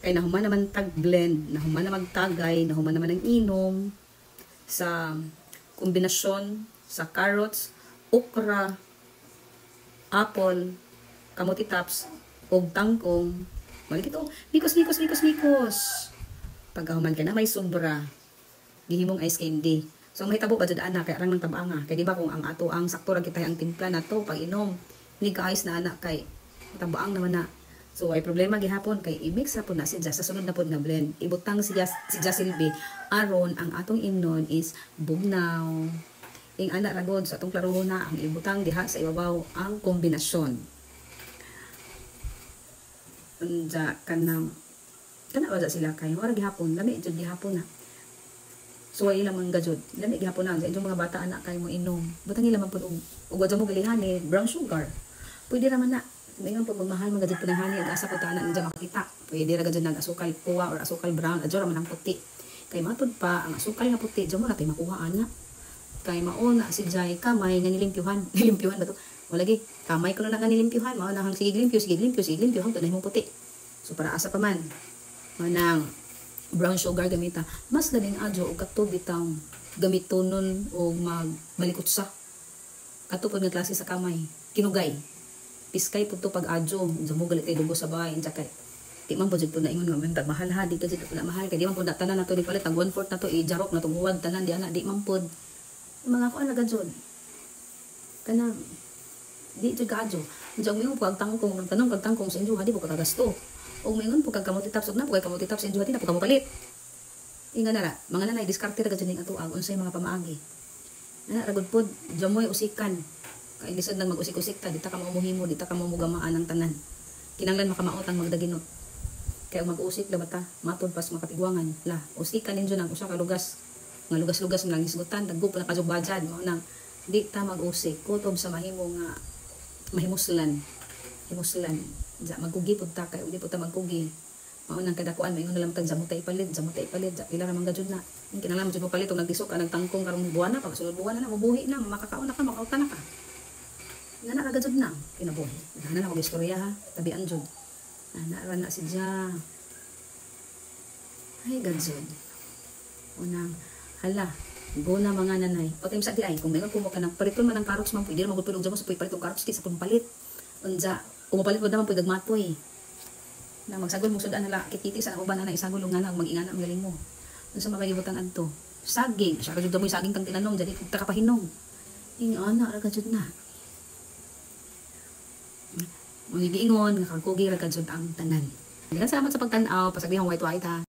Kay nahuman naman tag blend, nahuman naman tagay, nahuman naman ang inom sa kombinasyon sa carrots, okra, apple, kamuti tops, ug tangkong. Mali kito, mikos. Pagkahuman ka na may sobra, gihimong ice candy. So mahitabo ba jud ana kay arang nang tabanga. Kay di ba kung ang ato ang sakto ra kita ang timpla nato pag inom, hindi ka ice na ana kay tabaang naman na. So ay problema gihapon kay i-mix ra pud na siya sa sunod na pud nga blend. Ibutang siya silbi aron ang atong imnon is bugnaw. Ing ana ra gud sa atong klarohon na ang ibutang diha sa ibabaw ang kombinasyon. Unja kanang wala sila kay wala gihapon, lami jud gihapon na. So ay ilang mga jud, lami gihapon na sa inyong mga bata anak kay mo inom. Butang ila man pud og wadyo mo gilihan ni brown sugar. Pwede ra man na. Ngayon po, magmahal mga dyan pinahani, ag-asa po tanan niya makita. Pwede raga dyan nag-asukal kuha or asukal brown, adyo raman ang puti. Kay matod pa, ang asukal nga puti, dyan mo natin makuha ana. Kay mauna si Jai kamay nga nilimpyuhan. Nilimpyuhan ba to? Walagi, kamay ko na nga nilimpyuhan. Mao nang sige limpyo, tunay mong puti. So para asa pa man, manang brown sugar gamita. Mas labing adyo o kato bitang gamitonon o magmalikot sa. Kato po nga klase sa kamay. Kinugay. Piskay po ito pag adyo, dyan mo galit ay dugo sa bahay, dyan kay, di man po dyan po na ingon nga, mahal ha, di ka dyan po na mahal, kaya di man po na tanan na to, di palit, ang 1/4 na to, i-jarok na to, huwag tanan, di man po, mga ko alaga dyan, kanang, di dyan ka adyo, dyan mo po, tanong kag tangkong sa inyo, di po kagasto, o ngayon po kag kamuti taps, na po kag kamuti taps sa inyo, di na po kamupalit, inga na mga nanay, diskarte ra dyan yung atuag, unsay mga pamaagi, na ragod po, dyan mo yung usikan, kay lisod nang mag-usik-usik ta, dita ka maumuhimo, dita ka mamugamaan ang tanan. Kinanglan makamaot ang magdaginot. Kaya mag-usik la bata, matod pas makapigwangan. La, usikan ninyo nang usa ka lugas. Nga lugas-lugas lang isgutan, daggo pa na kajubadyan mo nang di ta mag-usik kutob sa mahimo nga mahimuslan. Himuslan. Ja magkugi pud ta kay uli pud ta magkugi. Mao nang kadakuan maingon na lang tag jamutay palit, ja pila ra man gajud na. Kinanglan mo jud palit og nagdisok ka nagtangkong karong buwan na pag sunod buwan na mabuhi na, makakaon na ka, makauta na ka. Nana raga jud na kinabuhi. Nana na istorya ha, tabian jud. Nana na si Dia. Ay gadzod. Unang hala, go na mga nanay. Pagka sa di ay kung mayroon kumo ka ng pariton man ang carrots man pwede mo gudpud og jamo sa palit og carrots kisa pud palit. Unja, kumapalit mo naman pud agmatoy. Na magsagol mo sudan nala kititi sa uban na isagol og nana mag-ingana ang galing mo. Unsa makagibutan adto? Saging, siya jud mo saging kang tinanom jadi kung ta kapahinom. Ing ana ra jud na. Mga giingon, nga kagkugi ra kadzud ang tanan. Salamat sa pagtan-aw, pasagdihang white ha.